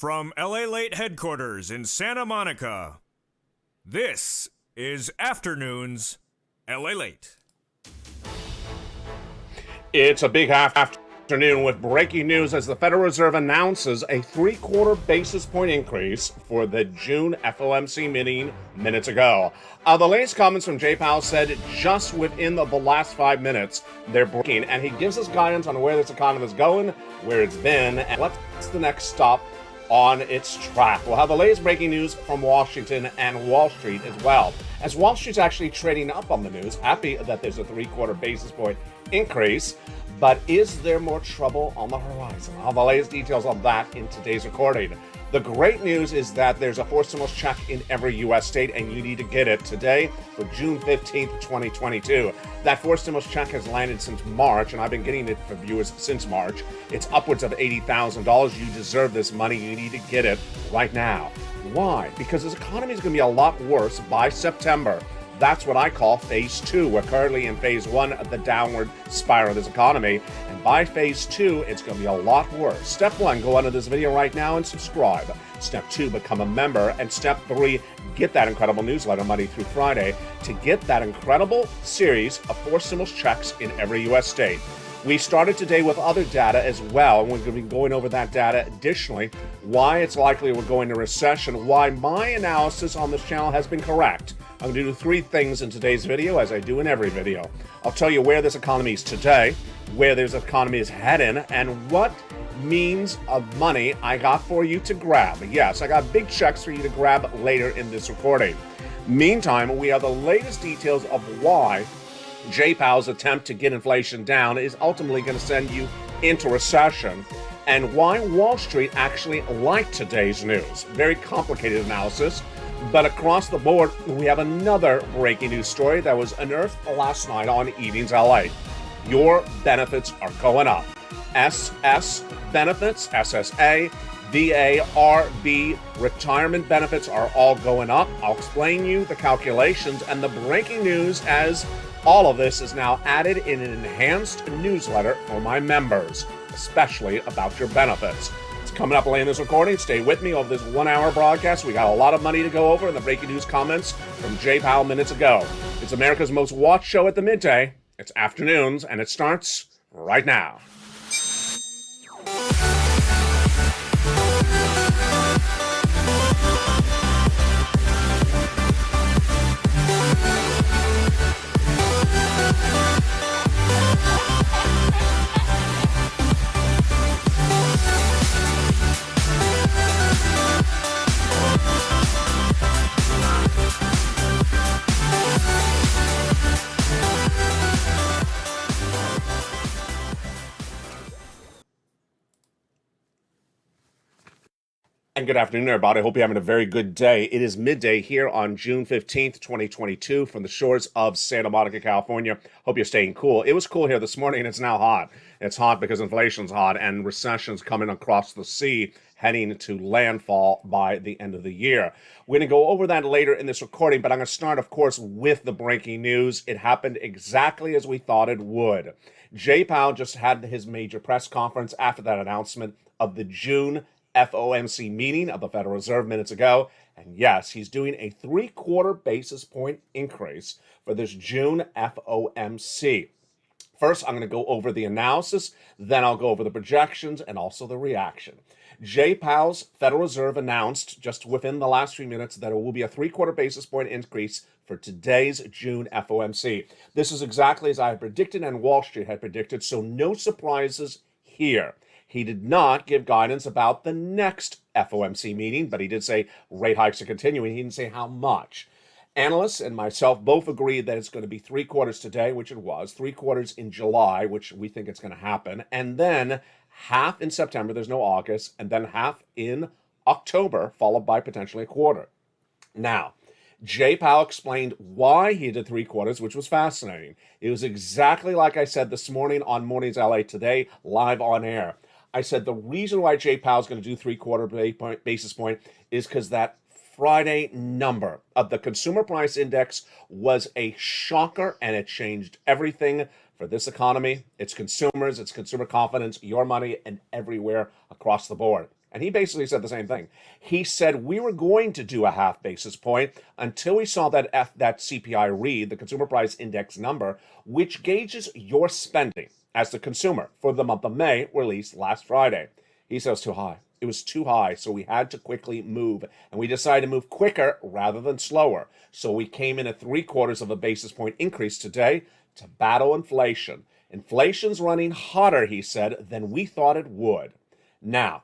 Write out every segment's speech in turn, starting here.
From LALATE headquarters in Santa Monica, this is Afternoons LALATE. It's a big afternoon with breaking news as the Federal Reserve announces a 3/4 basis point increase for the June FOMC meeting minutes ago. The latest comments from Jay Powell said just within the last 5 minutes they're breaking, and he gives us guidance on where this economy is going, where it's been, and what's the next stop on its track. We'll have the latest breaking news from Washington and Wall Street as well. As Wall Street's actually trading up on the news, happy that there's a 3/4 basis point increase, but is there more trouble on the horizon? I'll have the latest details on that in today's recording. The great news is that there's a forced stimulus check in every U.S. state, and you need to get it today for June 15th, 2022. That forced stimulus check has landed since March, and I've been getting it for viewers since March. It's upwards of $80,000. You deserve this money. You need to get it right now. Why? Because this economy is going to be a lot worse by September. That's what I call phase 2. We're currently in phase 1 of the downward spiral of this economy. And by phase 2, it's going to be a lot worse. Step 1, go under this video right now and subscribe. Step 2, become a member. And step 3, get that incredible newsletter Monday through Friday to get that incredible series of forced stimulus checks in every U.S. state. We started today with other data as well, and we're going to be going over that data. Additionally, why it's likely we're going to recession, why my analysis on this channel has been correct. I'm going to do 3 things in today's video, as I do in every video. I'll tell you where this economy is today, where this economy is heading, and what means of money I got for you to grab. Yes, I got big checks for you to grab later in this recording. Meantime, we have the latest details of why Jay Powell's attempt to get inflation down is ultimately going to send you into recession, and why Wall Street actually liked today's news. Very complicated analysis, but across the board, we have another breaking news story that was unearthed last night on Evenings LA. Your benefits are going up. SS benefits, SSA, VA, RB, retirement benefits are all going up. I'll explain you the calculations and the breaking news as all of this is now added in an enhanced newsletter for my members, especially about your benefits. It's coming up later in this recording. Stay with me over this 1-hour broadcast. We got a lot of money to go over in the breaking news comments from Jay Powell minutes ago. It's America's most watched show at the midday. It's Afternoons, and it starts right now. And good afternoon, everybody. I hope you're having a very good day. It is midday here on June 15th, 2022 from the shores of Santa Monica, California. Hope you're staying cool. It was cool here this morning, and it's now hot. It's hot because inflation's hot and recession's coming across the sea, heading to landfall by the end of the year. We're going to go over that later in this recording, but I'm going to start, of course, with the breaking news. It happened exactly as we thought it would. Jay Powell just had his major press conference after that announcement of the June FOMC meeting of the Federal Reserve minutes ago. And yes, he's doing a 3/4 basis point increase for this June FOMC. First, I'm going to go over the analysis, then I'll go over the projections and also the reaction. Jay Powell's Federal Reserve announced just within the last 3 minutes that it will be a 3/4 basis point increase for today's June FOMC. This is exactly as I had predicted and Wall Street had predicted, so no surprises here. He did not give guidance about the next FOMC meeting, but he did say rate hikes are continuing. He didn't say how much. Analysts and myself both agreed that it's going to be 3/4 today, which it was, 3/4 in July, which we think it's going to happen, and then half in September, there's no August, and then half in October, followed by potentially a quarter. Now, Jay Powell explained why he did 3/4, which was fascinating. It was exactly like I said this morning on Mornings LA today, live on air. I said the reason why Jay Powell's going to do 3/4 basis point is because that Friday number of the consumer price index was a shocker, and it changed everything for this economy. It's consumers, it's consumer confidence, your money, and everywhere across the board. And he basically said the same thing. He said we were going to do a half basis point until we saw that CPI read, the Consumer Price Index number, which gauges your spending as the consumer for the month of May, released last Friday. He said it was too high. It was too high, so we had to quickly move. And we decided to move quicker rather than slower. So we came in at 3/4 of a basis point increase today to battle inflation. Inflation's running hotter, he said, than we thought it would. Now,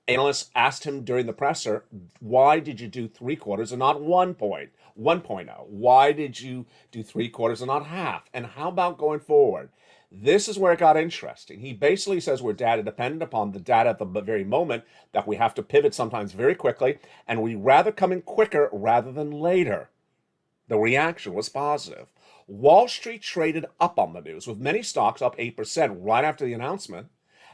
analysts asked him during the presser, why did you do 3/4 and not 1.0? Why did you do 3/4 and not half? And how about going forward? This is where it got interesting. He basically says we're data dependent upon the data at the very moment, that we have to pivot sometimes very quickly, and we rather come in quicker rather than later. The reaction was positive. Wall Street traded up on the news, with many stocks up 8% right after the announcement,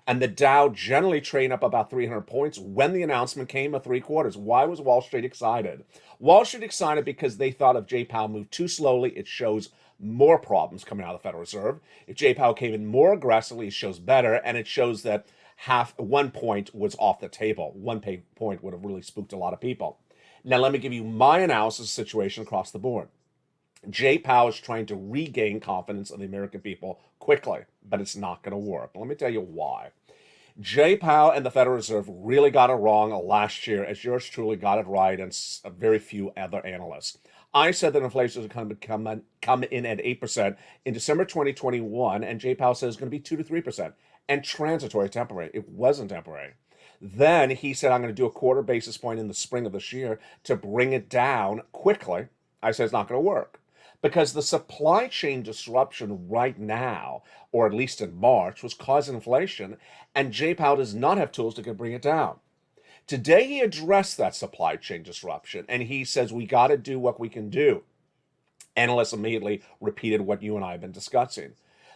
and the Dow generally trading up about 300 points when the announcement came of 3/4. Why was Wall Street excited? Wall Street excited because they thought if Jay Powell moved too slowly, it shows more problems coming out of the Federal Reserve. If Jay Powell came in more aggressively, it shows better, and it shows that 1 point was off the table. 1 point would have really spooked a lot of people. Now, let me give you my analysis of the situation across the board. Jay Powell is trying to regain confidence of the American people quickly, but it's not going to work. Let me tell you why. Jay Powell and the Federal Reserve really got it wrong last year, as yours truly got it right, and very few other analysts. I said that inflation was going to come in at 8% in December 2021, and Jay Powell said it's going to be 2 to 3%, and transitory, temporary. It wasn't temporary. Then he said, I'm going to do a 1/4 basis point in the spring of this year to bring it down quickly. I said it's not going to work, because the supply chain disruption right now, or at least in March, was causing inflation, and Jay Powell does not have tools to bring it down. Today, he addressed that supply chain disruption, and he says we got to do what we can do. Analysts immediately repeated what you and I have been discussing.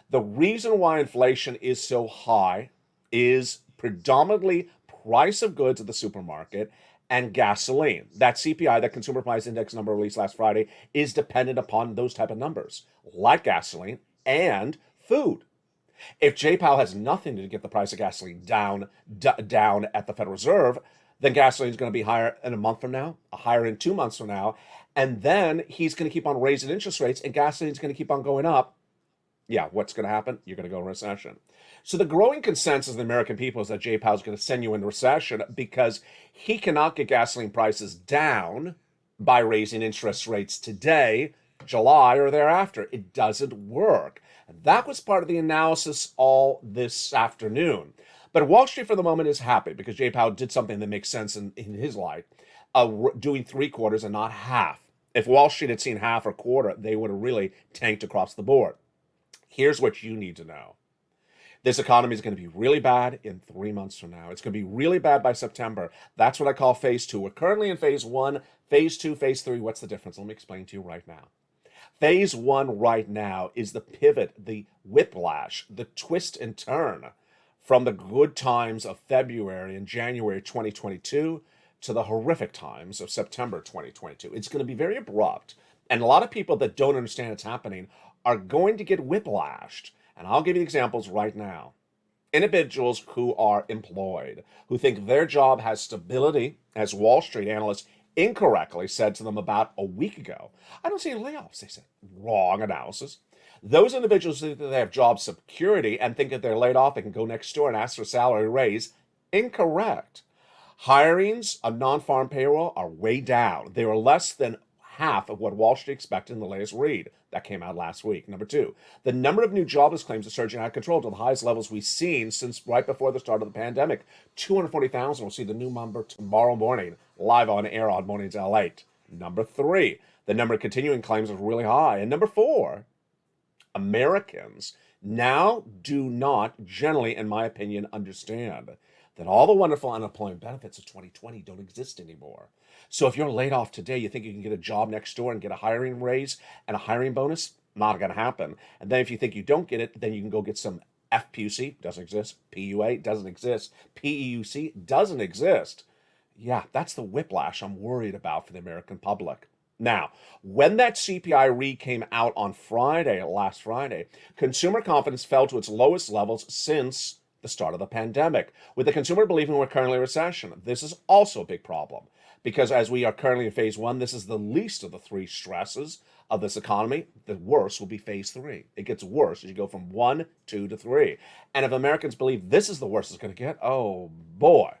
The reason why inflation is so high is predominantly price of goods at the supermarket and gasoline. That CPI, that Consumer Price Index number released last Friday, is dependent upon those type of numbers, like gasoline and food. If Jay Powell has nothing to get the price of gasoline down at the Federal Reserve, then gasoline is going to be higher in a month from now, higher in 2 months from now, and then he's going to keep on raising interest rates, and gasoline is going to keep on going up. Yeah, what's going to happen? You're going to go in recession. So the growing consensus of the American people is that Jay Powell is going to send you into recession, because he cannot get gasoline prices down by raising interest rates today, July, or thereafter. It doesn't work. And that was part of the analysis all this afternoon. But Wall Street for the moment is happy because Jay Powell did something that makes sense in his life, doing 3/4 and not half. If Wall Street had seen half or 1/4, they would have really tanked across the board. Here's what you need to know. This economy is going to be really bad in 3 months from now. It's going to be really bad by September. That's what I call phase 2. We're currently in phase 1, phase 2, phase 3. What's the difference? Let me explain to you right now. Phase 1 right now is the pivot, the whiplash, the twist and turn from the good times of February and January 2022 to the horrific times of September 2022. It's going to be very abrupt. And a lot of people that don't understand it's happening are going to get whiplashed. And I'll give you examples right now. Individuals who are employed, who think their job has stability, as Wall Street analysts incorrectly said to them about a week ago. I don't see any layoffs, they said. Wrong analysis. Those individuals think that they have job security and think if they're laid off, they can go next door and ask for a salary raise. Incorrect. Hirings of non-farm payroll are way down. They were less than half of what Wall Street expected in the latest read that came out last week. Number 2, the number of new jobless claims is surging out of control to the highest levels we've seen since right before the start of the pandemic. 240,000. We'll see the new number tomorrow morning, live on air on Mornings LALATE. Number 3, the number of continuing claims is really high. And number 4, Americans now do not generally, in my opinion, understand that all the wonderful unemployment benefits of 2020 don't exist anymore. So if you're laid off today, you think you can get a job next door and get a hiring raise and a hiring bonus? Not going to happen. And then if you think you don't get it, then you can go get some FPUC, doesn't exist. PUA, doesn't exist. PEUC, doesn't exist. Yeah, that's the whiplash I'm worried about for the American public. Now, when that CPI read came out on last Friday, consumer confidence fell to its lowest levels since the start of the pandemic, with the consumer believing we're currently in a recession. This is also a big problem because as we are currently in phase one, this is the least of the three stresses of this economy. The worst will be phase three. It gets worse as you go from 1, 2 to 3. And if Americans believe this is the worst it's going to get, oh boy.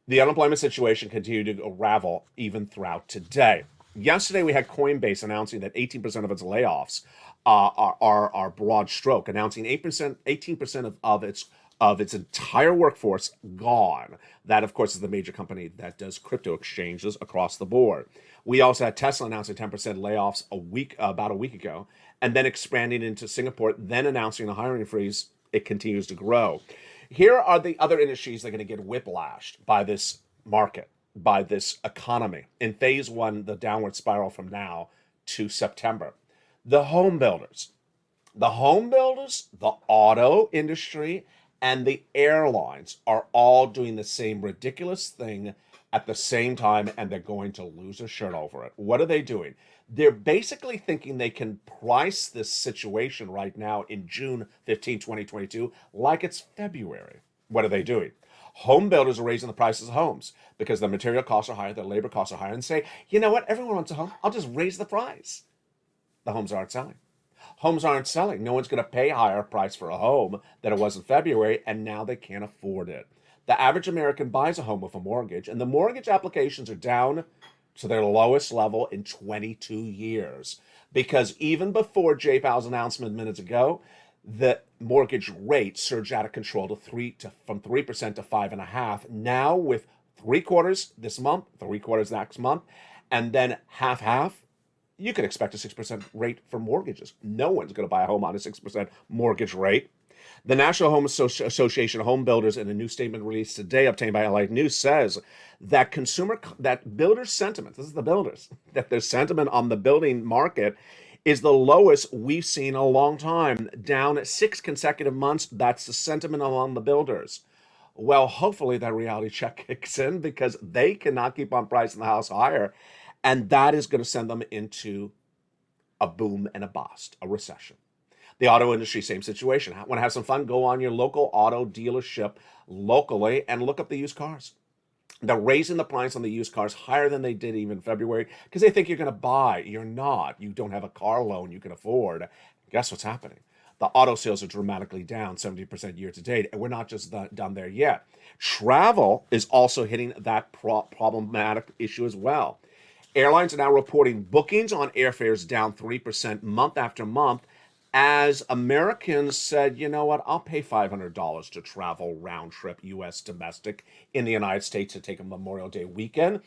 The unemployment situation continued to unravel even throughout today. Yesterday, we had Coinbase announcing that 18% of its layoffs are broad stroke, announcing 18% of its entire workforce gone. That, of course, is the major company that does crypto exchanges across the board. We also had Tesla announcing 10% layoffs about a week ago, and then expanding into Singapore, then announcing a hiring freeze. It continues to grow. Here are the other industries that are going to get whiplashed by this market, by this economy. In phase one, the downward spiral from now to September. The home builders, the auto industry, and the airlines are all doing the same ridiculous thing at the same time, and they're going to lose their shirt over it. What are they doing? They're basically thinking they can price this situation right now in June 15, 2022, like it's February. What are they doing? Home builders are raising the prices of homes because the material costs are higher, the labor costs are higher, and say, you know what, everyone wants a home, I'll just raise the price. The homes aren't selling. Homes aren't selling. No one's going to pay a higher price for a home than it was in February, and now they can't afford it. The average American buys a home with a mortgage, and the mortgage applications are down to their lowest level in 22 years. Because even before Jay Powell's announcement minutes ago, the mortgage rate surged out of control from 3% to 5.5%. Now with 3/4 this month, 3/4 next month, and then half, you can expect a 6% rate for mortgages. No one's going to buy a home on a 6% mortgage rate. The National Home Association of Home Builders, in a new statement released today, obtained by LA News, says that builders' sentiment, this is the builders, that their sentiment on the building market is the lowest we've seen in a long time, down 6 consecutive months. That's the sentiment among the builders. Well, hopefully that reality check kicks in because they cannot keep on pricing the house higher, and that is going to send them into a boom and a bust, a recession. The auto industry, same situation. Want to have some fun? Go on your local auto dealership locally and look up the used cars. They're raising the price on the used cars higher than they did even February because they think you're going to buy. You're not. You don't have a car loan you can afford. Guess what's happening? The auto sales are dramatically down 70% year to date, and we're not just done there yet. Travel is also hitting that problematic issue as well. Airlines are now reporting bookings on airfares down 3% month after month, as Americans said, you know what, I'll pay $500 to travel round trip U.S. domestic in the United States to take a Memorial Day weekend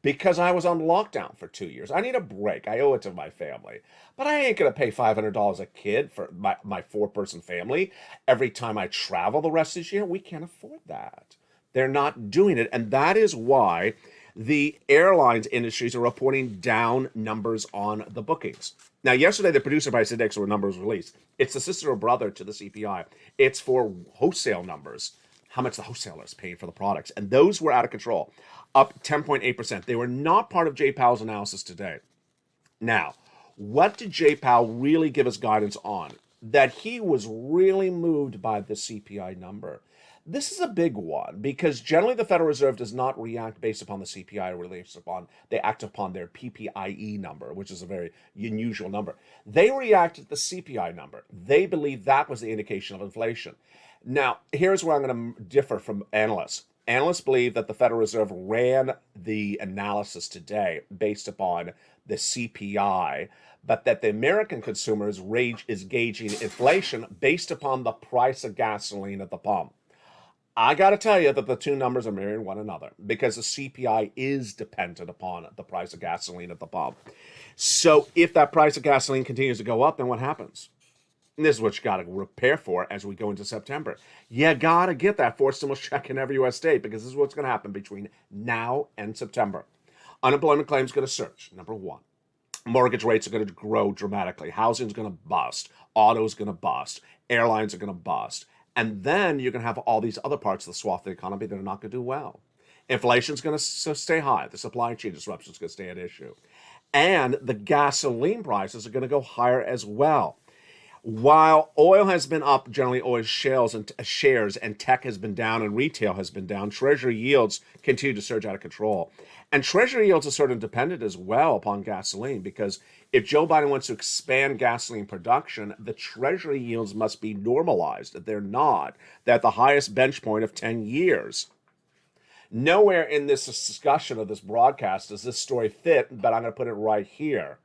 because I was on lockdown for 2 years. I need a break. I owe it to my family. But I ain't going to pay $500 a kid for my 4-person family every time I travel the rest of this year. We can't afford that. They're not doing it. And that is why the airlines industries are reporting down numbers on the bookings. Now, yesterday, the producer price index were numbers released. It's the sister or brother to the CPI. It's for wholesale numbers, how much the wholesalers paid for the products. And those were out of control, up 10.8%. They were not part of Jay Powell's analysis today. Now, what did Jay Powell really give us guidance on? That he was really moved by the CPI number. This is a big one because generally the Federal Reserve does not react based upon the CPI, they act upon their PPIE number, which is a very unusual number. They react to the CPI number. They believe that was the indication of inflation. Now, here's where I'm going to differ from analysts. Analysts believe that the Federal Reserve ran the analysis today based upon the CPI, but that the American consumer's rage is gauging inflation based upon the price of gasoline at the pump. I got to tell you that the two numbers are mirroring one another because the CPI is dependent upon the price of gasoline at the pump. So if that price of gasoline continues to go up, then what happens? And this is what you got to prepare for as we go into September. You got to get that fourth stimulus check in every U.S. state because this is what's going to happen between now and September. Unemployment claims going to surge, number one. Mortgage rates are going to grow dramatically. Housing is going to bust. Auto is going to bust. Airlines are going to bust. And then you're going to have all these other parts of the swath of the economy that are not going to do well. Inflation's going to stay high. The supply chain disruption is going to stay at issue. And the gasoline prices are going to go higher as well. While oil has been up, generally oil shares and tech has been down and retail has been down, Treasury yields continue to surge out of control. And Treasury yields are sort of dependent as well upon gasoline because if Joe Biden wants to expand gasoline production, the Treasury yields must be normalized. They're not. They're at the highest bench point of 10 years. Nowhere in this discussion of this broadcast does this story fit, but I'm going to put it right here.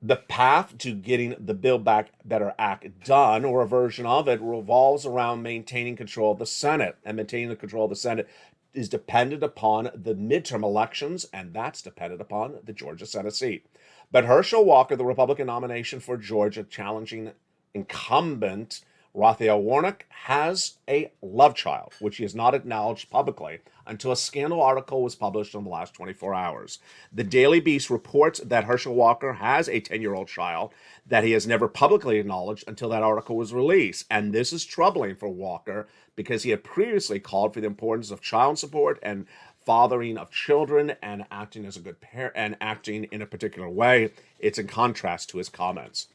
The path to getting the Build Back Better Act done, or a version of it, revolves around maintaining control of the Senate. And maintaining the control of the Senate is dependent upon the midterm elections, and that's dependent upon the Georgia Senate seat. But Herschel Walker, the Republican nomination for Georgia, challenging incumbent Raphael Warnock, has a love child, which he has not acknowledged publicly until a scandal article was published in the last 24 hours. The Daily Beast reports that Herschel Walker has a 10-year-old child that he has never publicly acknowledged until that article was released. And this is troubling for Walker because he had previously called for the importance of child support and fathering of children and acting as a good parent and acting in a particular way. It's in contrast to his comments.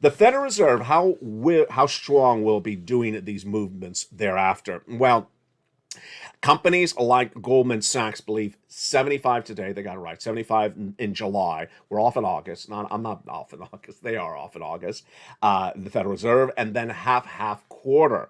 The Federal Reserve, how strong will be doing these movements thereafter? Well, companies like Goldman Sachs believe 75 today. They got it right. 75 in July. We're off in August. I'm not off in August. They are off in August. The Federal Reserve, and then half quarter.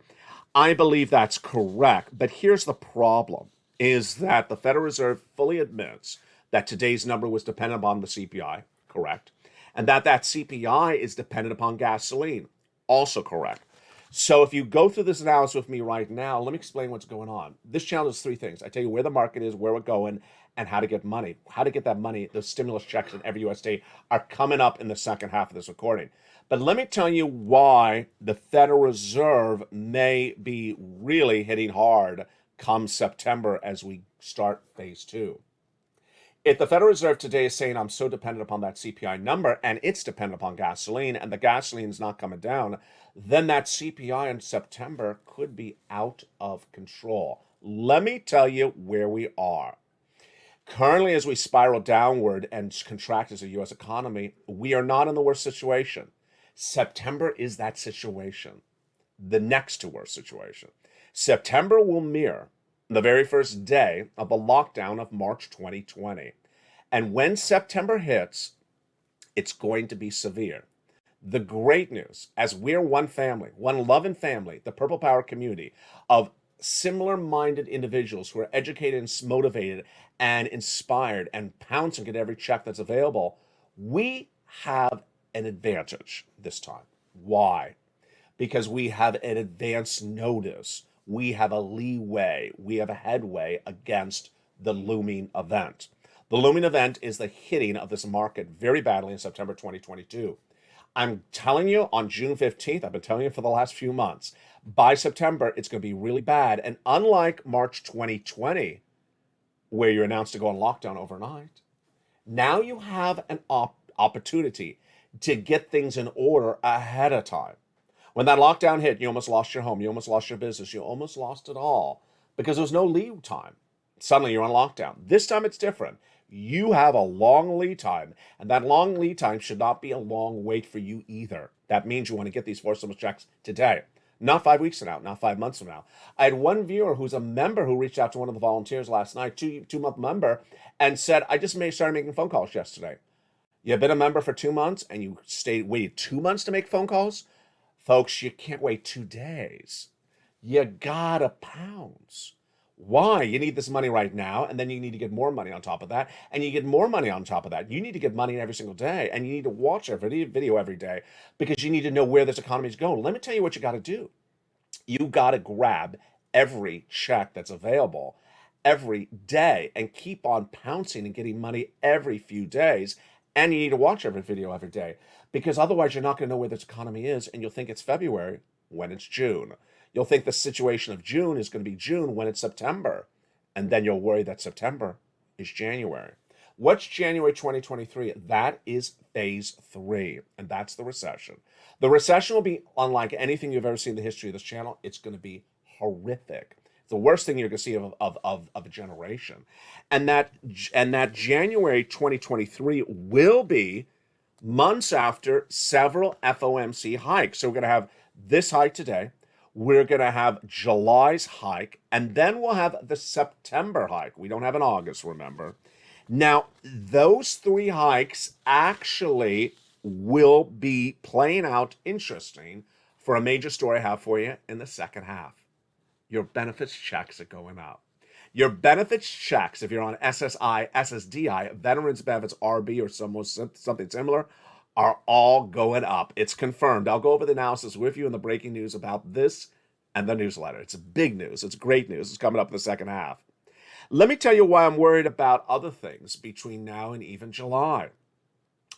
I believe that's correct. But here's the problem: is that the Federal Reserve fully admits that today's number was dependent upon the CPI. Correct. And that CPI is dependent upon gasoline. Also correct. So if you go through this analysis with me right now, let me explain what's going on. This channel is three things. I tell you where the market is, where we're going, and how to get money. How to get that money. Those stimulus checks in every US state are coming up in the second half of this recording. But let me tell you why the Federal Reserve may be really hitting hard come September as we start phase two. If the Federal Reserve today is saying I'm so dependent upon that CPI number and it's dependent upon gasoline and the gasoline is not coming down, then that CPI in September could be out of control. Let me tell you where we are. Currently, as we spiral downward and contract as a U.S. economy, we are not in the worst situation. September is that situation, the next to worst situation. September will mirror the very first day of the lockdown of March 2020. And when September hits, it's going to be severe. The great news, as we're one family, one loving family, the Purple Power community of similar-minded individuals who are educated and motivated and inspired and pouncing at every check that's available, we have an advantage this time. Why? Because we have an advance notice. We have a leeway, we have a headway against the looming event. The looming event is the hitting of this market very badly in September 2022. I'm telling you on June 15th, I've been telling you for the last few months, by September, it's going to be really bad. And unlike March 2020, where you're announced to go on lockdown overnight, now you have an opportunity to get things in order ahead of time. When that lockdown hit, you almost lost your home, you almost lost your business, you almost lost it all because there was no lead time. Suddenly you're on lockdown. This time it's different. You have a long lead time, and that long lead time should not be a long wait for you either. That means you want to get these four stimulus checks today, not 5 weeks from now, not 5 months from now. I had one viewer who's a member who reached out to one of the volunteers last night, two-month member, and said, I just started making phone calls yesterday. You've been a member for 2 months, and you waited 2 months to make phone calls? Folks, you can't wait 2 days. You gotta pounce. Why? You need this money right now, and then you need to get more money on top of that, and you get more money on top of that. You need to get money every single day, and you need to watch every video every day because you need to know where this economy is going. Let me tell you what you got to do. You got to grab every check that's available every day and keep on pouncing and getting money every few days. And you need to watch every video every day because otherwise you're not going to know where this economy is, and you'll think it's February when it's June. You'll think the situation of June is going to be June when it's September, and then you'll worry that September is January. What's January 2023? That is phase 3, and that's the recession. The recession will be unlike anything you've ever seen in the history of this channel. It's going to be horrific. It's the worst thing you're going to see of a generation. And that January 2023 will be months after several FOMC hikes. So we're going to have this hike today. We're going to have July's hike, and then we'll have the September hike. We don't have an August, remember. Now, those three hikes actually will be playing out interesting for a major story I have for you in the second half. Your benefits checks are going out. Your benefits checks, if you're on SSI, SSDI, Veterans Benefits RB, or something similar, are all going up. It's confirmed. I'll go over the analysis with you in the breaking news about this and the newsletter. It's big news. It's great news. It's coming up in the second half. Let me tell you why I'm worried about other things between now and even July.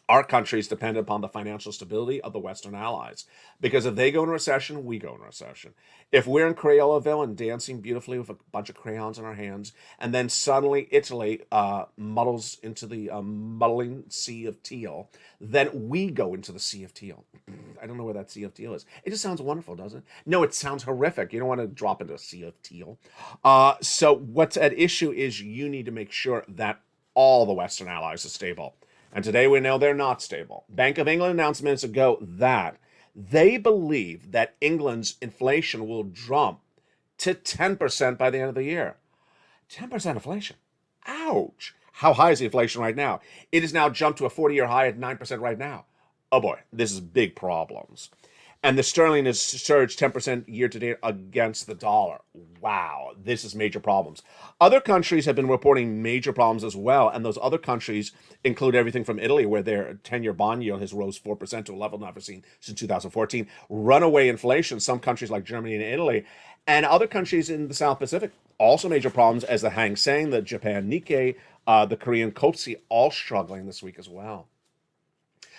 Our country is dependent upon the financial stability of the Western allies. Because if they go in recession, we go in recession. If we're in Crayollaville and dancing beautifully with a bunch of crayons in our hands, and then suddenly Italy muddles into the muddling sea of teal, then we go into the sea of teal. I don't know where that sea of teal is. It just sounds wonderful, doesn't it? No, it sounds horrific. You don't want to drop into a sea of teal. So what's at issue is you need to make sure that all the Western allies are stable. And today we know they're not stable. Bank of England announced minutes ago that they believe that England's inflation will jump to 10% by the end of the year. 10% inflation. Ouch. How high is the inflation right now? It has now jumped to a 40-year high at 9% right now. Oh boy, this is big problems. And the sterling has surged 10% year to date against the dollar. Wow, this is major problems. Other countries have been reporting major problems as well, and those other countries include everything from Italy, where their 10-year bond yield has rose 4% to a level never seen since 2014. Runaway inflation, some countries like Germany and Italy, and other countries in the South Pacific, also major problems as the Hang Seng, the Japan Nikkei, the Korean Kopsi, all struggling this week as well.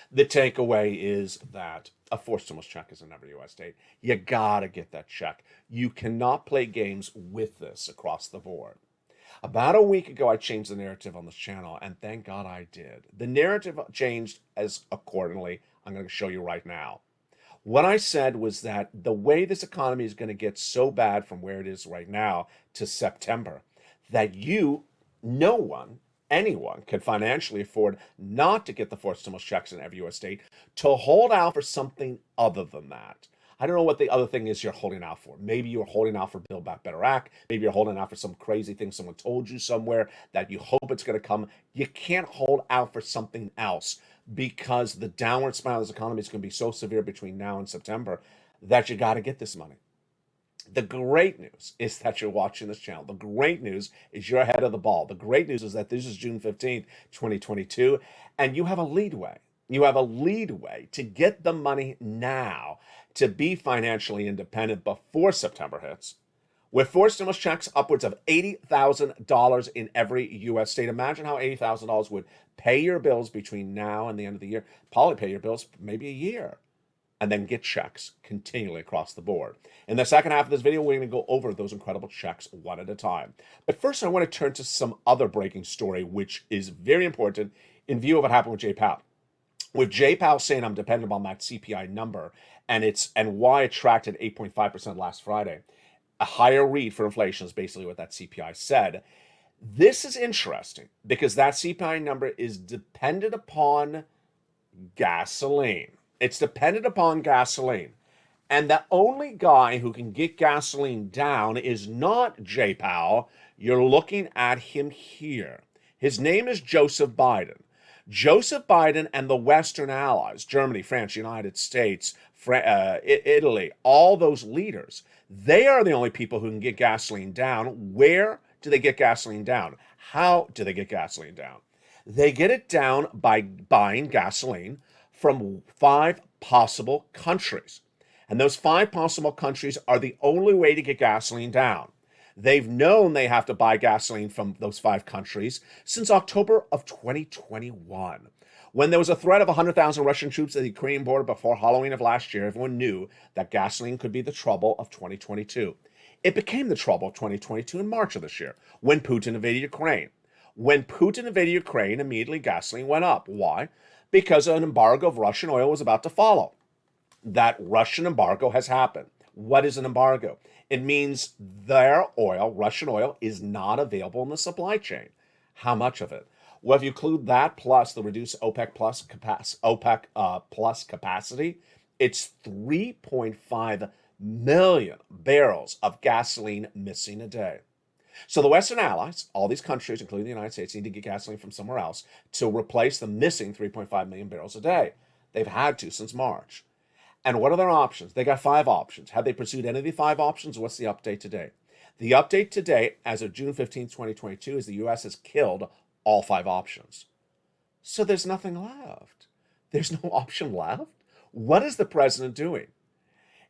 The takeaway is that a forced stimulus check is in every U.S. state. You gotta get that check. You cannot play games with this across the board. About a week ago, I changed the narrative on this channel, and thank God I did. The narrative changed as accordingly. I'm going to show you right now. What I said was that the way this economy is going to get so bad from where it is right now to September, that anyone can financially afford not to get the forced stimulus checks in every U.S. state, to hold out for something other than that. I don't know what the other thing is you're holding out for. Maybe you're holding out for Build Back Better Act. Maybe you're holding out for some crazy thing someone told you somewhere that you hope it's going to come. You can't hold out for something else, because the downward spiral of this economy is going to be so severe between now and September that you got to get this money. The great news is that you're watching this channel. The great news is you're ahead of the ball. The great news is that this is June 15th, 2022, and you have a leadway. You have a leadway to get the money now to be financially independent before September hits. With forced stimulus checks upwards of $80,000 in every U.S. state. Imagine how $80,000 would pay your bills between now and the end of the year. Probably pay your bills maybe a year. And then get checks continually across the board. In the second half of this video, we're going to go over those incredible checks one at a time. But first, I want to turn to some other breaking story, which is very important in view of what happened with Jay Powell. With Jay Powell saying I'm dependent on that CPI number, and why it tracked at 8.5% last Friday. A higher read for inflation is basically what that CPI said. This is interesting because that CPI number is dependent upon gasoline. It's dependent upon gasoline. And the only guy who can get gasoline down is not Jay Powell. You're looking at him here. His name is Joseph Biden. Joseph Biden and the Western allies, Germany, France, United States, Italy, all those leaders, they are the only people who can get gasoline down. Where do they get gasoline down? How do they get gasoline down? They get it down by buying gasoline from 5 possible countries. And those 5 possible countries are the only way to get gasoline down. They've known they have to buy gasoline from those 5 countries since October of 2021. When there was a threat of 100,000 Russian troops at the Ukrainian border before Halloween of last year, everyone knew that gasoline could be the trouble of 2022. It became the trouble of 2022 in March of this year, when Putin invaded Ukraine. When Putin invaded Ukraine, immediately gasoline went up. Why? Because an embargo of Russian oil was about to follow. That Russian embargo has happened. What is an embargo? It means their oil, Russian oil, is not available in the supply chain. How much of it? Well, if you include that plus the reduced OPEC plus capacity, it's 3.5 million barrels of gasoline missing a day. So the Western allies, all these countries, including the United States, need to get gasoline from somewhere else to replace the missing 3.5 million barrels a day. They've had to since March. And what are their options? They got 5 options. Have they pursued any of the 5 options? What's the update today? The update today, as of June 15th, 2022, is the U.S. has killed all 5 options. So there's nothing left. There's no option left. What is the president doing?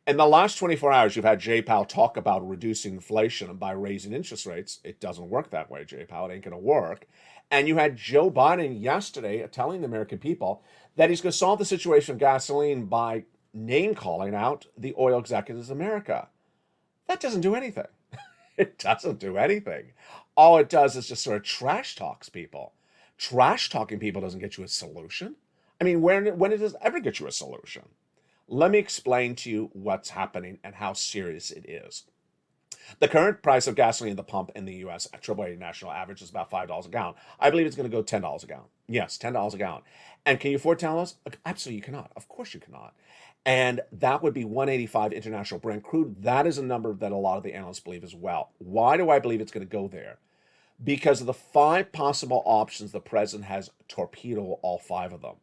In the last 24 hours, you've had Jay Powell talk about reducing inflation by raising interest rates. It doesn't work that way, Jay Powell. It ain't going to work. And you had Joe Biden yesterday telling the American people that he's going to solve the situation of gasoline by name-calling out the oil executives of America. That doesn't do anything. It doesn't do anything. All it does is just sort of trash talks people. Trash talking people doesn't get you a solution. I mean, when does it ever get you a solution? Let me explain to you what's happening and how serious it is. The current price of gasoline at the pump in the U.S. at AAA national average is about $5 a gallon. I believe it's going to go $10 a gallon. Yes, $10 a gallon. And can you afford $10? Absolutely you cannot. Of course you cannot. And that would be 185 international Brent crude. That is a number that a lot of the analysts believe as well. Why do I believe it's going to go there? Because of the 5 possible options, the president has torpedoed all 5 of them.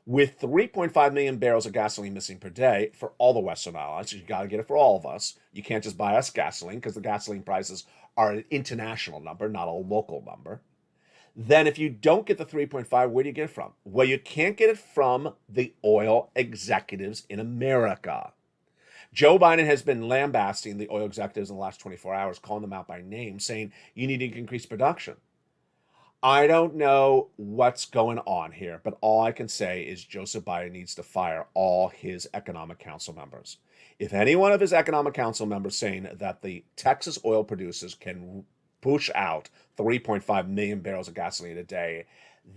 With 3.5 million barrels of gasoline missing per day for all the Western allies, you got to get it for all of us. You can't just buy us gasoline because the gasoline prices are an international number, not a local number. Then if you don't get the 3.5, where do you get it from? Well, you can't get it from the oil executives in America. Joe Biden has been lambasting the oil executives in the last 24 hours, calling them out by name, saying you need to increase production. I don't know what's going on here, but all I can say is Joseph Biden needs to fire all his economic council members. If any one of his economic council members saying that the Texas oil producers can push out 3.5 million barrels of gasoline a day,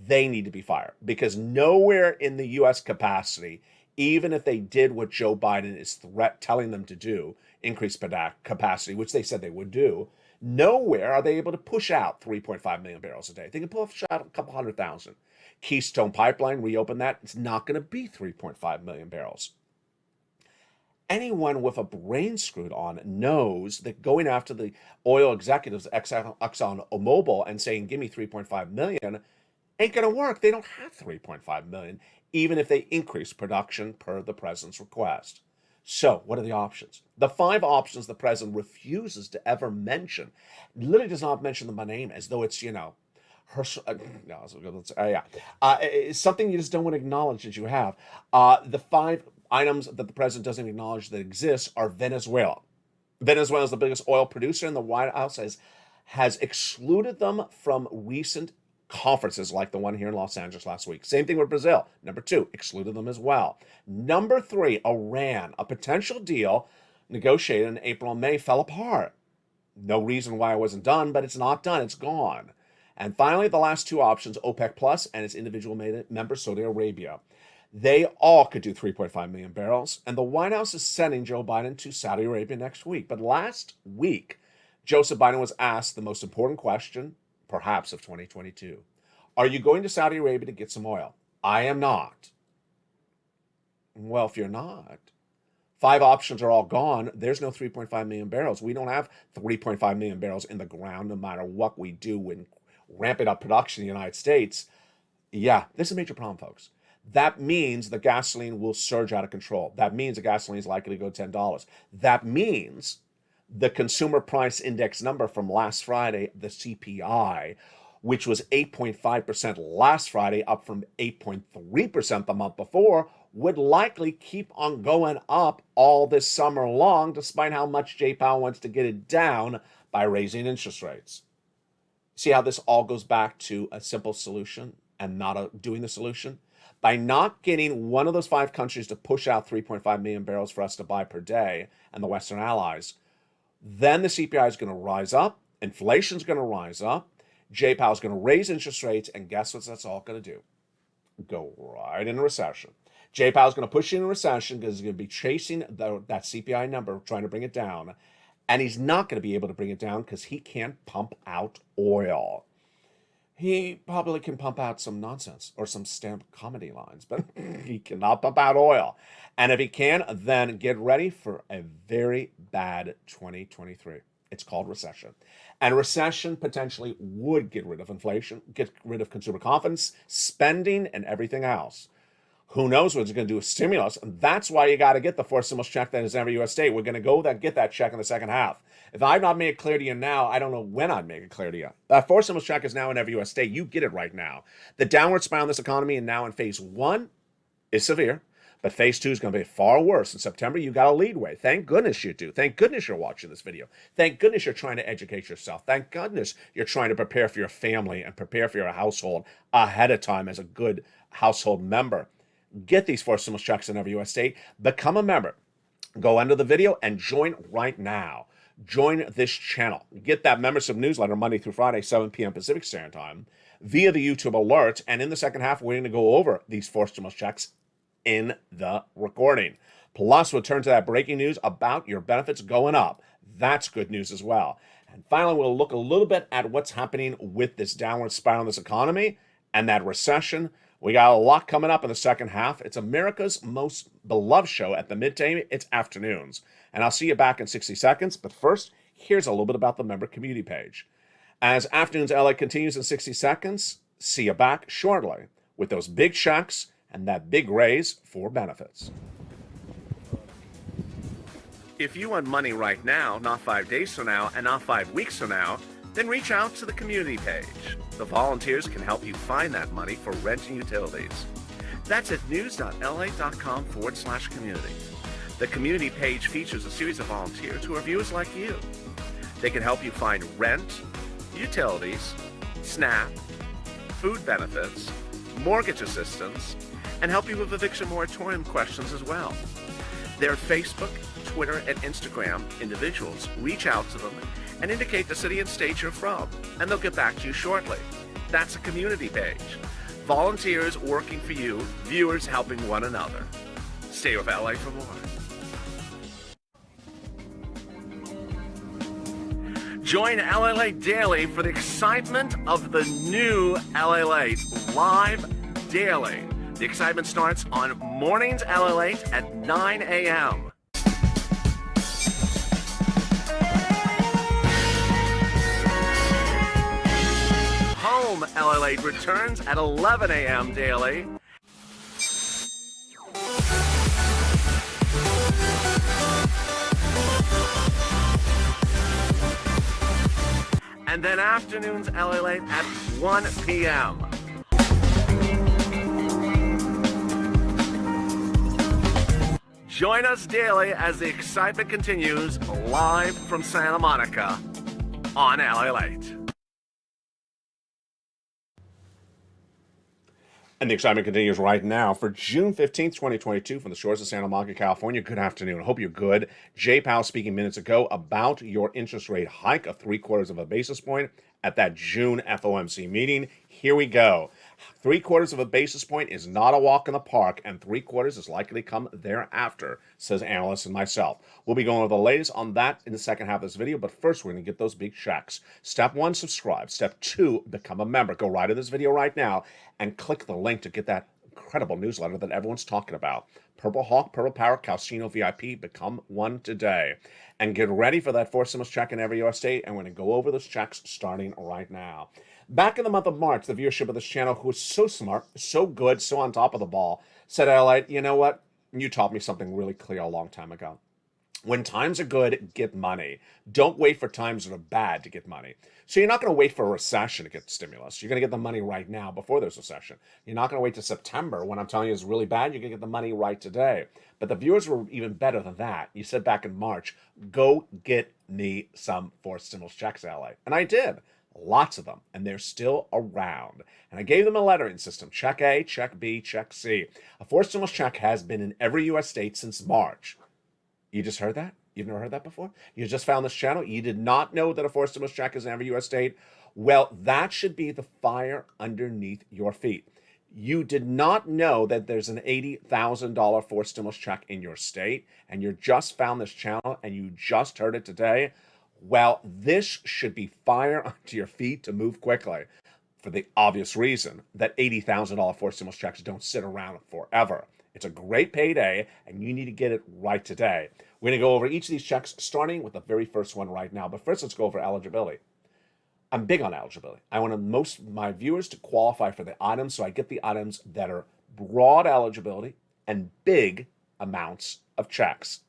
they need to be fired. Because nowhere in the U.S. capacity, even if they did what Joe Biden is telling them to do, increase capacity, which they said they would do, nowhere are they able to push out 3.5 million barrels a day. They can push out a couple 100,000. Keystone Pipeline, reopen that, it's not going to be 3.5 million barrels. Anyone with a brain screwed on knows that going after the oil executives, ExxonMobil, and saying, give me 3.5 million, ain't going to work. They don't have 3.5 million, even if they increase production per the president's request. So, what are the options? The 5 options the president refuses to ever mention, literally does not mention them by name, as though it's, it's something you just don't want to acknowledge that you have. The 5 items that the president doesn't acknowledge that exist are Venezuela. Venezuela is the biggest oil producer, and the White House has excluded them from recent conferences like the one here in Los Angeles last week. Same thing with Brazil. Number 2, excluded them as well. Number 3, Iran. A potential deal negotiated in April and May fell apart. No reason why it wasn't done, but it's not done. It's gone. And finally, the last 2 options, OPEC Plus and its individual member, Saudi Arabia. They all could do 3.5 million barrels, and the White House is sending Joe Biden to Saudi Arabia next week. But last week, Joseph Biden was asked the most important question, perhaps of 2022. Are you going to Saudi Arabia to get some oil? I am not. Well, if you're not, 5 options are all gone. There's no 3.5 million barrels. We don't have 3.5 million barrels in the ground, no matter what we do when ramping up production in the United States. Yeah, this is a major problem, folks. That means the gasoline will surge out of control. That means the gasoline is likely to go $10. That means the consumer price index number from last Friday, the CPI, which was 8.5% last Friday, up from 8.3% the month before, would likely keep on going up all this summer long, despite how much Jay Powell wants to get it down by raising interest rates. See how this all goes back to a simple solution and not doing the solution? By not getting one of those 5 countries to push out 3.5 million barrels for us to buy per day and the Western allies, then the CPI is going to rise up, inflation's going to rise up, Jay Powell's going to raise interest rates, and guess what that's all going to do? Go right into recession. Jay Powell's going to push you into recession because he's going to be chasing that CPI number, trying to bring it down, and he's not going to be able to bring it down because he can't pump out oil. He probably can pump out some nonsense or some stamp comedy lines, but he cannot pump out oil. And if he can, then get ready for a very bad 2023. It's called recession. And recession potentially would get rid of inflation, get rid of consumer confidence, spending, and everything else. Who knows what it's going to do with stimulus? And that's why you got to get the fourth stimulus check that is every U.S. state. We're going to go get that check in the second half. If I've not made it clear to you now, I don't know when I'd make it clear to you. That fourth stimulus check is now in every U.S. state. You get it right now. The downward spiral in this economy and now in phase one is severe, but phase two is going to be far worse. In September, you got a leadway. Thank goodness you do. Thank goodness you're watching this video. Thank goodness you're trying to educate yourself. Thank goodness you're trying to prepare for your family and prepare for your household ahead of time as a good household member. Get these four stimulus checks in every U.S. state. Become a member. Go under the video and join right now. Join this channel. Get that membership newsletter Monday through Friday, 7 p.m. Pacific Standard Time, via the YouTube alerts. And in the second half, we're going to go over these four stimulus checks in the recording. Plus, we'll turn to that breaking news about your benefits going up. That's good news as well. And finally, we'll look a little bit at what's happening with this downward spiral in this economy and that recession. We got a lot coming up in the second half. It's America's most beloved show at the midday. It's afternoons. And I'll see you back in 60 seconds. But first, here's a little bit about the member community page. As Afternoons LA continues in 60 seconds, see you back shortly with those big checks and that big raise for benefits. If you want money right now, not 5 days from now, and not 5 weeks from now, then reach out to the community page. The volunteers can help you find that money for rent and utilities. That's at news.la.com/community. The community page features a series of volunteers who are viewers like you. They can help you find rent, utilities, SNAP, food benefits, mortgage assistance, and help you with eviction moratorium questions as well. Their Facebook, Twitter, and Instagram individuals reach out to them and indicate the city and state you're from, and they'll get back to you shortly. That's a community page. Volunteers working for you, viewers helping one another. Stay with LA for more. Join LALATE Daily for the excitement of the new LALATE live daily. The excitement starts on mornings LALATE at 9 a.m. Home LALATE returns at 11 a.m. daily. And then Afternoons LALATE at 1 p.m. Join us daily as the excitement continues live from Santa Monica on LALATE. And the excitement continues right now for June 15th, 2022 from the shores of Santa Monica, California. Good afternoon. I hope you're good. Jay Powell speaking minutes ago about your interest rate hike of 3/4 of a basis point at that June FOMC meeting. Here we go. 3/4 of a basis point is not a walk in the park, and 3/4 is likely to come thereafter, says analysts and myself. We'll be going over the latest on that in the second half of this video, but first we're going to get those big checks. Step 1, subscribe. Step 2, become a member. Go right in this video right now and click the link to get that incredible newsletter that everyone's talking about. Purple Hawk, Purple Power, Calcino VIP, become one today. And get ready for that fourth stimulus check in every U.S. state, and we're going to go over those checks starting right now. Back in the month of March, the viewership of this channel, who was so smart, so good, so on top of the ball, said, LALATE, you know what? You taught me something really clear a long time ago. When times are good, get money. Don't wait for times that are bad to get money. So you're not going to wait for a recession to get stimulus. You're going to get the money right now before there's a recession. You're not going to wait to September when I'm telling you it's really bad. You're going to get the money right today. But the viewers were even better than that. You said back in March, go get me some fourth stimulus checks, LA. And I did. Lots of them. And they're still around. And I gave them a lettering system. Check A, check B, check C. A fourth stimulus check has been in every U.S. state since March. You just heard that? You've never heard that before? You just found this channel? You did not know that a fourth stimulus check is in every U.S. state? Well, that should be the fire underneath your feet. You did not know that there's an $80,000 fourth stimulus check in your state, and you just found this channel, and you just heard it today? Well, this should be fire under your feet to move quickly. for the obvious reason that $80,000 forced stimulus checks don't sit around forever. It's a great payday, and you need to get it right today. We're going to go over each of these checks, starting with the very first one right now. But first, let's go over eligibility. I'm big on eligibility. I want most of my viewers to qualify for the items, so I get the items that are broad eligibility and big amounts of checks.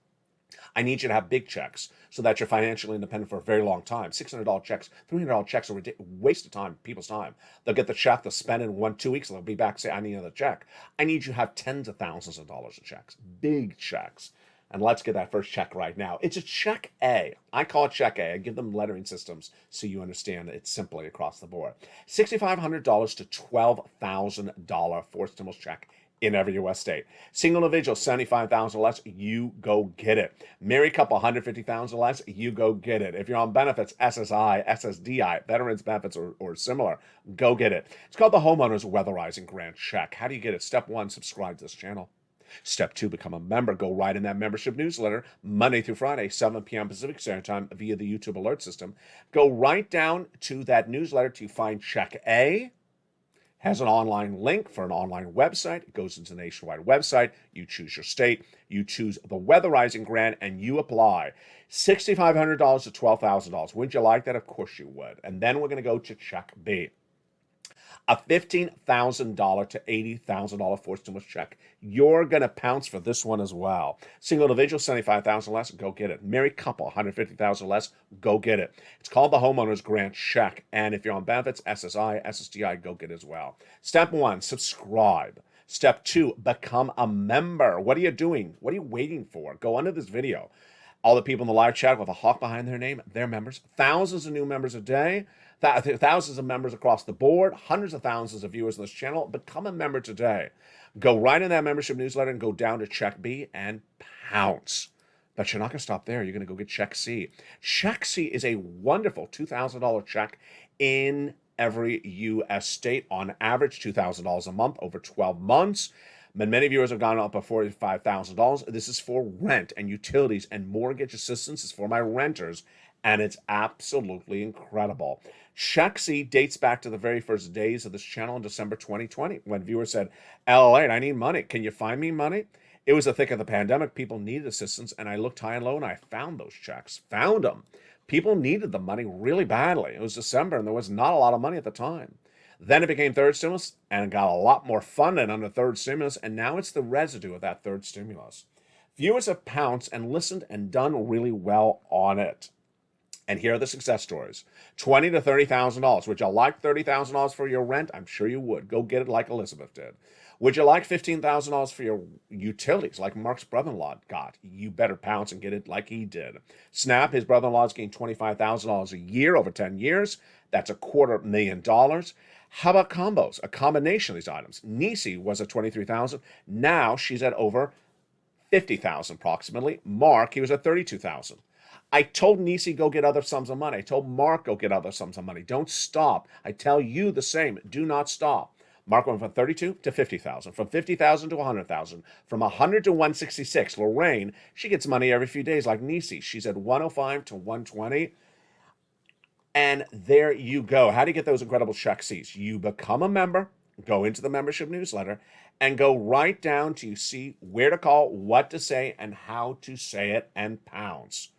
I need you to have big checks so that you're financially independent for a very long time. $600 checks, $300 checks are a waste of time, people's time. They'll get the check, they'll spend it in 1-2 weeks, and they'll be back and say, I need another check. I need you to have tens of thousands of dollars of checks, big checks. And let's get that first check right now. It's a check A. I call it check A. I give them lettering systems so you understand it's simply across the board. $6,500 to $12,000 forced stimulus check in every U.S. state. Single individual, $75,000 or less, you go get it. Married couple, $150,000 or less, you go get it. If you're on benefits, SSI, SSDI, veterans benefits or similar, go get it. It's called the Homeowners Weatherizing Grant Check. How do you get it? Step 1, subscribe to this channel. Step 2, become a member. Go right in that membership newsletter, Monday through Friday, 7 p.m. Pacific Standard Time via the YouTube alert system. Go right down to that newsletter to find Check A. Has an online link for an online website. It goes into the nationwide website. You choose your state. You choose the weatherizing grant, and you apply. $6,500 to $12,000. Would you like that? Of course you would. And then we're going to go to Check B. A $15,000 to $80,000 forced stimulus check. You're going to pounce for this one as well. Single individual, $75,000 less, go get it. Married couple, $150,000 less, go get it. It's called the Homeowners Grant Check. And if you're on benefits, SSI, SSDI, go get it as well. Step 1, subscribe. Step 2, become a member. What are you doing? What are you waiting for? Go under this video. All the people in the live chat with a hawk behind their name, they're members. Thousands of new members a day. Thousands of members across the board, hundreds of thousands of viewers on this channel. Become a member today. Go right in that membership newsletter and go down to Check B and pounce. But you're not going to stop there. You're going to go get Check C. Check C is a wonderful $2,000 check in every U.S. state. On average, $2,000 a month over 12 months. Many viewers have gone up to $45,000. This is for rent and utilities and mortgage assistance. It's for my renters, and it's absolutely incredible. Check C dates back to the very first days of this channel in December 2020 when viewers said, LALATE, I need money. Can you find me money? It was the thick of the pandemic. People needed assistance, and I looked high and low, and I found those checks. Found them. People needed the money really badly. It was December, and there was not a lot of money at the time. Then it became third stimulus, and it got a lot more funded under third stimulus, and now it's the residue of that third stimulus. Viewers have pounced and listened and done really well on it. And here are the success stories. $20,000 to $30,000. Would you like $30,000 for your rent? I'm sure you would. Go get it like Elizabeth did. Would you like $15,000 for your utilities like Mark's brother-in-law got? You better pounce and get it like he did. Snap, his brother-in-law's gained $25,000 a year over 10 years. That's $250,000. How about combos? A combination of these items. Nisi was at $23,000. Now she's at over $50,000 approximately. Mark, he was at $32,000. I told Nisi go get other sums of money. I told Mark go get other sums of money. Don't stop. I tell you the same. Do not stop. Mark went from 32 to 50,000, from 50,000 to 100,000, from 100 to 166. Lorraine, she gets money every few days like Nisi. She's at 105 to 120. And there you go. How do you get those incredible check Cs? You become a member, go into the membership newsletter, and go right down to see where to call, what to say, and how to say it, and pounce.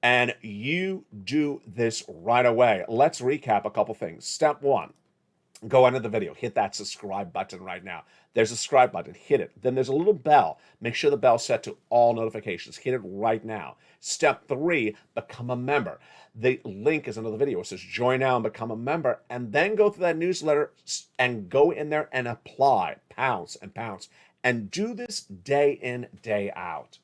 And you do this right away. Let's recap a couple things. Step 1, go under the video. Hit that subscribe button right now. There's a subscribe button. Hit it. Then there's a little bell. Make sure the bell's set to all notifications. Hit it right now. Step 3, become a member. The link is under the video. It says join now and become a member. And then go through that newsletter and go in there and apply. Pounce and pounce. And do this day in, day out.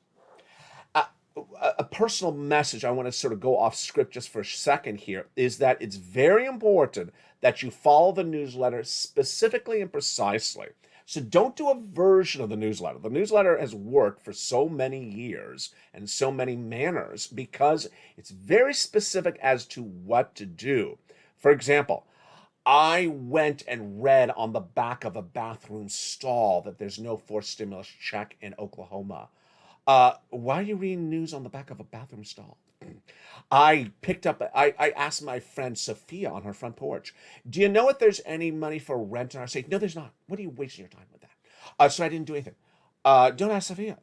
A personal message I want to sort of go off script just for a second here is that it's very important that you follow the newsletter specifically and precisely. So don't do a version of the newsletter. The newsletter has worked for so many years and so many manners because it's very specific as to what to do. For example, I went and read on the back of a bathroom stall that there's no forced stimulus check in Oklahoma. Why are you reading news on the back of a bathroom stall? I asked my friend Sophia on her front porch, do you know if there's any money for rent in our state? No, there's not. What are you wasting your time with that? So I didn't do anything. Don't ask Sophia.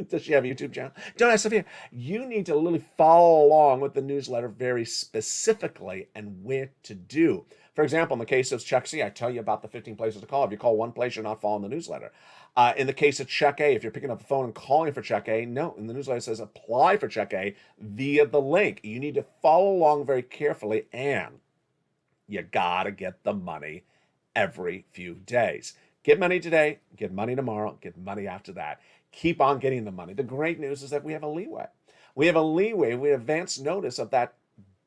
Does she have a YouTube channel? Don't ask Sophia. You need to literally follow along with the newsletter very specifically and where to do. For example, in the case of Check C, I tell you about the 15 places to call. If you call one place, you're not following the newsletter. In the case of Check A, if you're picking up the phone and calling for Check A, no, in the newsletter it says apply for Check A via the link. You need to follow along very carefully, and you gotta get the money every few days. Get money today, get money tomorrow, get money after that. Keep on getting the money. The great news is that we have a leeway. We have advance notice of that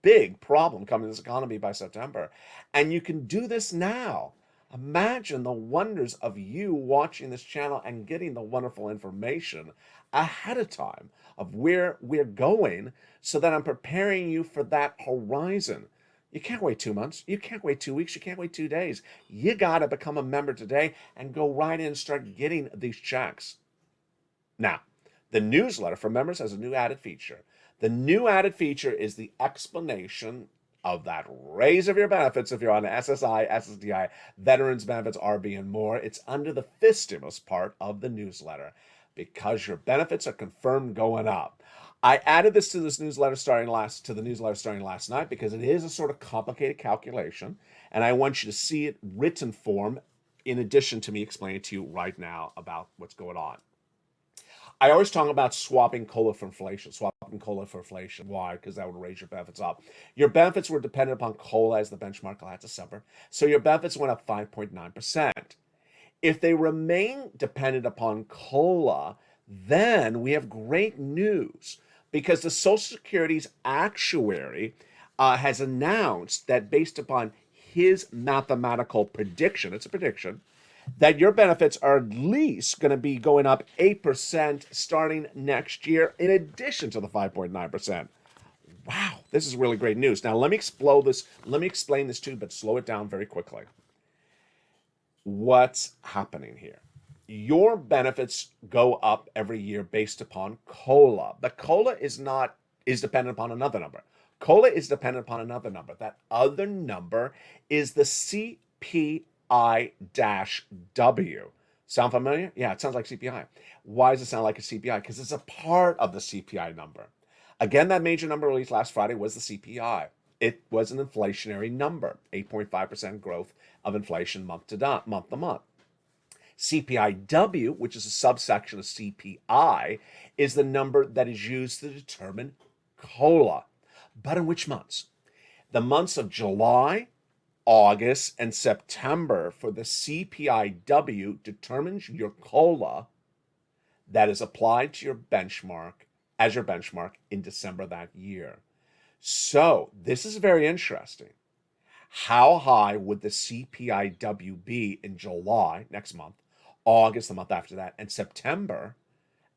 big problem coming to this economy by September. And you can do this now. Imagine the wonders of you watching this channel and getting the wonderful information ahead of time of where we're going, so that I'm preparing you for that horizon. You can't wait 2 months. You can't wait 2 weeks. You can't wait 2 days. You got to become a member today and go right in and start getting these checks. Now, the newsletter for members has a new added feature. The new added feature is the explanation of that raise of your benefits if you're on SSI, SSDI, veterans benefits, RB, and more. It's under the Fistimous part of the newsletter, because your benefits are confirmed going up. I added this to the newsletter starting last night because it is a sort of complicated calculation, and I want you to see it written form in addition to me explaining to you right now about what's going on. I always talk about swapping COLA for inflation. Why? Because that would raise your benefits up. Your benefits were dependent upon COLA as the benchmark last December, so your benefits went up 5.9%. If they remain dependent upon COLA, then we have great news, because the Social Security's actuary has announced that based upon his mathematical prediction, it's a prediction, that your benefits are at least going to be going up 8% starting next year, in addition to the 5.9%. Wow, this is really great news. Now, let me explain this to you, but slow it down very quickly. What's happening here? Your benefits go up every year based upon COLA. The COLA is dependent upon another number. COLA is dependent upon another number. That other number is the CPI-W. Sound familiar? Yeah, it sounds like CPI. Why does it sound like a CPI? Because it's a part of the CPI number. Again, that major number released last Friday was the CPI. It was an inflationary number, 8.5% growth of inflation month to month. CPI-W, which is a subsection of CPI, is the number that is used to determine COLA. But in which months? The months of July, August, and September for the CPI-W determines your COLA that is applied to your benchmark in December that year. So this is very interesting. How high would the CPI-W be in July, next month, August, the month after that, and September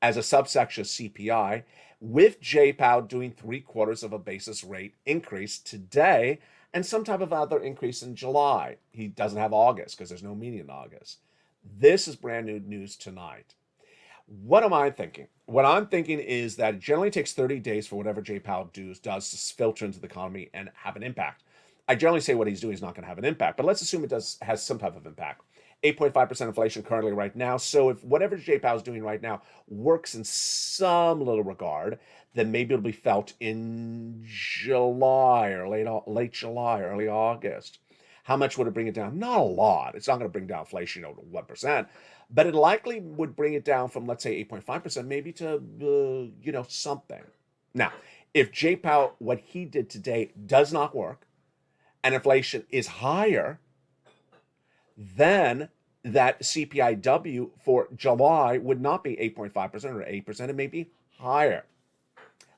as a subsection of CPI, with JPOW doing 3/4 of a basis rate increase today and some type of other increase in July? He doesn't have August because there's no meeting in August. This is brand new news tonight. What am I thinking? What I'm thinking is that it generally takes 30 days for whatever JPOW does to filter into the economy and have an impact. I generally say what he's doing is not going to have an impact, but let's assume it has some type of impact. 8.5% inflation currently right now. So if whatever JPOW is doing right now works in some little regard, then maybe it'll be felt in July or late July, early August. How much would it bring it down? Not a lot. It's not going to bring down inflation to 1%, but it likely would bring it down from, let's say, 8.5% maybe to, something. Now, if JPOW, what he did today, does not work, and inflation is higher, then that CPI-W for July would not be 8.5% or 8%. It may be higher.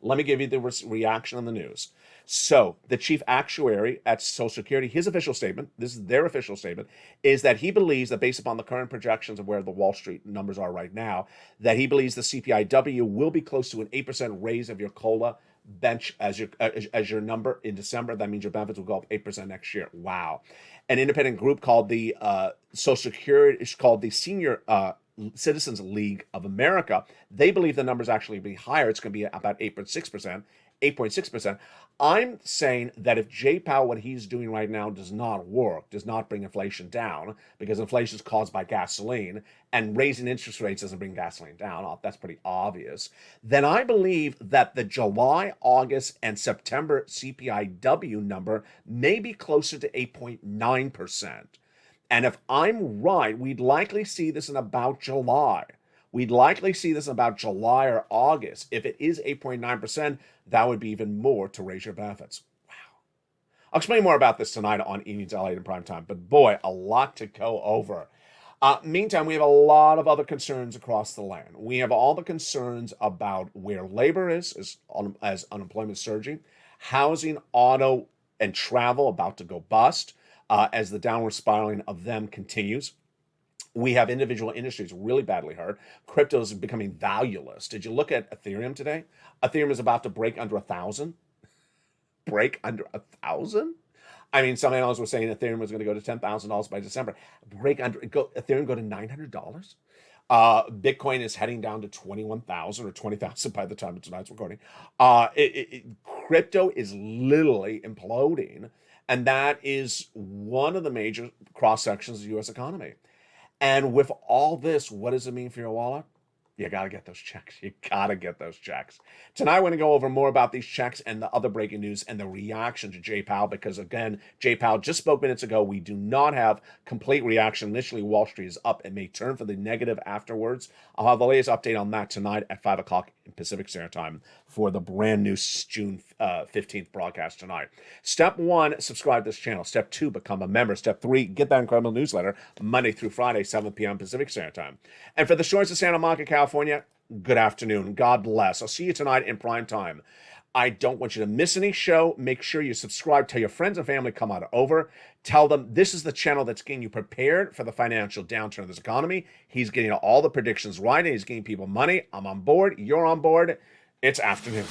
Let me give you the reaction on the news. So the chief actuary at Social Security, his official statement, this is their official statement, is that he believes that based upon the current projections of where the Wall Street numbers are right now, that he believes the CPI-W will be close to an 8% raise of your COLA bench as your number in December. That means your benefits will go up 8% next year. Wow. An independent group called the Social Security, is called the Senior Citizens League of America. They believe the numbers actually be higher. It's going to be about 8.6%. 8.6%. I'm saying that if Jay Powell, what he's doing right now does not work, does not bring inflation down, because inflation is caused by gasoline, and raising interest rates doesn't bring gasoline down, that's pretty obvious, then I believe that the July, August, and September CPIW number may be closer to 8.9%. And if I'm right, we'd likely see this in about July. We'd likely see this in about July or August. If it is 8.9%, that would be even more to raise your benefits. Wow. I'll explain more about this tonight on Evenings LALATE in prime time. But boy, a lot to go over. Meantime, we have a lot of other concerns across the land. We have all the concerns about where labor is as unemployment surging, housing, auto, and travel about to go bust as the downward spiraling of them continues. We have individual industries really badly hurt. Crypto is becoming valueless. Did you look at Ethereum today? Ethereum is about to break under 1,000. Break under 1,000? I mean, some analysts were saying Ethereum was going to go to $10,000 by December. Ethereum go to $900. Bitcoin is heading down to 21,000 or 20,000 by the time of tonight's recording. Crypto is literally imploding, and that is one of the major cross sections of the U.S. economy. And with all this, what does it mean for your wallet? You got to get those checks. You got to get those checks. Tonight, we're going to go over more about these checks and the other breaking news and the reaction to Jay Powell, because, again, Jay Powell just spoke minutes ago. We do not have complete reaction. Initially, Wall Street is up. It may turn for the negative afterwards. I'll have the latest update on that tonight at 5 o'clock in Pacific Standard Time for the brand new June 15th broadcast tonight. Step 1, subscribe to this channel. Step 2, become a member. Step 3, get that incredible newsletter Monday through Friday, 7 p.m. Pacific Standard Time. And for the shores of Santa Monica, California, good afternoon. God bless. I'll see you tonight in prime time. I don't want you to miss any show. Make sure you subscribe. Tell your friends and family, come on over. Tell them this is the channel that's getting you prepared for the financial downturn of this economy. He's getting all the predictions right, and he's getting people money. I'm on board. You're on board. It's afternoon.